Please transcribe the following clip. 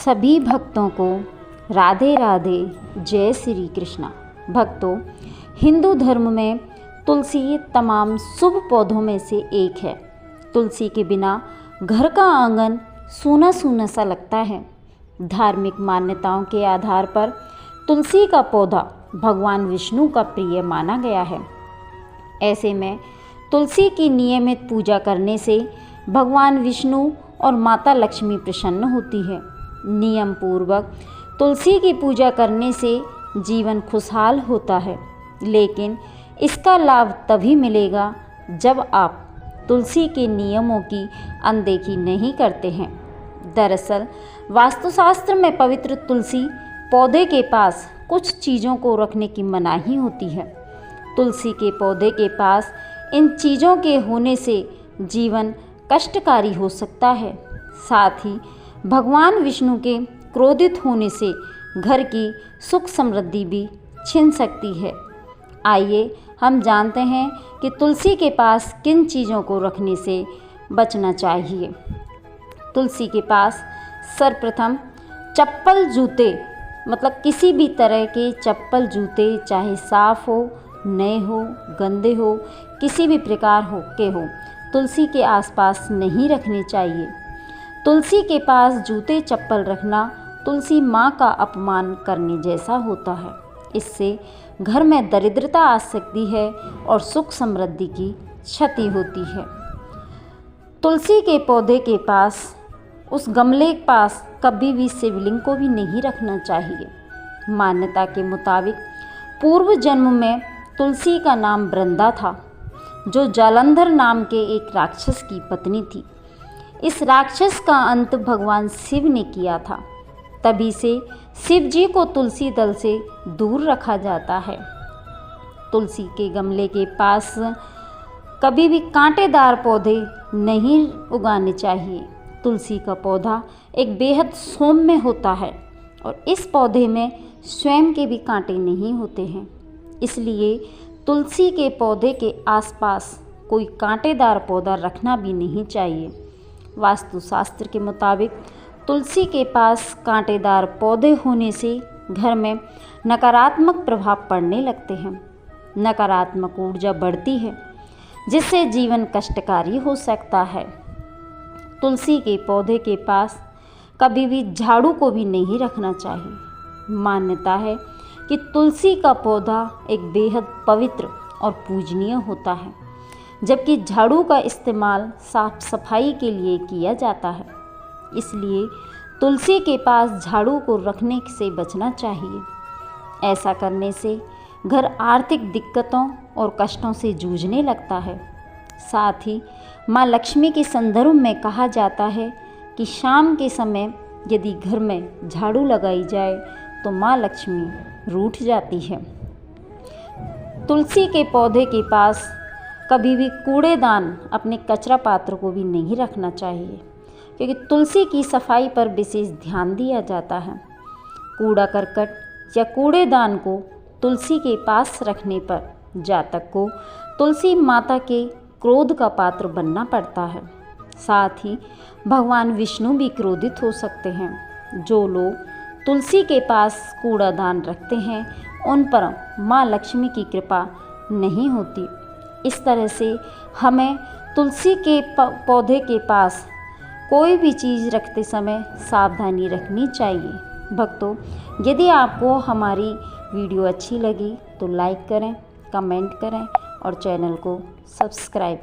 सभी भक्तों को राधे राधे, जय श्री कृष्णा। भक्तों, हिंदू धर्म में तुलसी तमाम शुभ पौधों में से एक है। तुलसी के बिना घर का आंगन सूना सूना सा लगता है। धार्मिक मान्यताओं के आधार पर तुलसी का पौधा भगवान विष्णु का प्रिय माना गया है। ऐसे में तुलसी की नियमित पूजा करने से भगवान विष्णु और माता लक्ष्मी प्रसन्न होती है। नियम पूर्वक तुलसी की पूजा करने से जीवन खुशहाल होता है, लेकिन इसका लाभ तभी मिलेगा जब आप तुलसी के नियमों की अनदेखी नहीं करते हैं। दरअसल वास्तुशास्त्र में पवित्र तुलसी पौधे के पास कुछ चीज़ों को रखने की मनाही होती है। तुलसी के पौधे के पास इन चीज़ों के होने से जीवन कष्टकारी हो सकता है। साथ ही भगवान विष्णु के क्रोधित होने से घर की सुख समृद्धि भी छिन सकती है। आइए हम जानते हैं कि तुलसी के पास किन चीज़ों को रखने से बचना चाहिए। तुलसी के पास सर्वप्रथम चप्पल जूते, मतलब किसी भी तरह के चप्पल जूते, चाहे साफ़ हो, नए हो, गंदे हो, किसी भी प्रकार हो, तुलसी के आसपास नहीं रखने चाहिए। तुलसी के पास जूते चप्पल रखना तुलसी माँ का अपमान करने जैसा होता है। इससे घर में दरिद्रता आ सकती है और सुख समृद्धि की क्षति होती है। तुलसी के पौधे के पास, उस गमले के पास कभी भी शिवलिंग को भी नहीं रखना चाहिए। मान्यता के मुताबिक पूर्व जन्म में तुलसी का नाम वृंदा था, जो जालंधर नाम के एक राक्षस की पत्नी थी। इस राक्षस का अंत भगवान शिव ने किया था। तभी से शिव जी को तुलसी दल से दूर रखा जाता है। तुलसी के गमले के पास कभी भी कांटेदार पौधे नहीं उगाने चाहिए। तुलसी का पौधा एक बेहद सौम्य होता है और इस पौधे में स्वयं के भी कांटे नहीं होते हैं। इसलिए तुलसी के पौधे के आसपास कोई कांटेदार पौधा रखना भी नहीं चाहिए। वास्तुशास्त्र के मुताबिक तुलसी के पास कांटेदार पौधे होने से घर में नकारात्मक प्रभाव पड़ने लगते हैं। नकारात्मक ऊर्जा बढ़ती है, जिससे जीवन कष्टकारी हो सकता है। तुलसी के पौधे के पास कभी भी झाड़ू को भी नहीं रखना चाहिए। मान्यता है कि तुलसी का पौधा एक बेहद पवित्र और पूजनीय होता है, जबकि झाड़ू का इस्तेमाल साफ सफाई के लिए किया जाता है। इसलिए तुलसी के पास झाड़ू को रखने से बचना चाहिए। ऐसा करने से घर आर्थिक दिक्कतों और कष्टों से जूझने लगता है। साथ ही माँ लक्ष्मी के संदर्भ में कहा जाता है कि शाम के समय यदि घर में झाड़ू लगाई जाए तो माँ लक्ष्मी रूठ जाती है। तुलसी के पौधे के पास कभी भी कूड़ेदान, अपने कचरा पात्र को भी नहीं रखना चाहिए, क्योंकि तुलसी की सफाई पर विशेष ध्यान दिया जाता है। कूड़ा करकट या कूड़ेदान को तुलसी के पास रखने पर जातक को तुलसी माता के क्रोध का पात्र बनना पड़ता है। साथ ही भगवान विष्णु भी क्रोधित हो सकते हैं। जो लोग तुलसी के पास कूड़ादान रखते हैं, उन पर माँ लक्ष्मी की कृपा नहीं होती। इस तरह से हमें तुलसी के पौधे के पास कोई भी चीज़ रखते समय सावधानी रखनी चाहिए। भक्तों, यदि आपको हमारी वीडियो अच्छी लगी तो लाइक करें, कमेंट करें और चैनल को सब्सक्राइब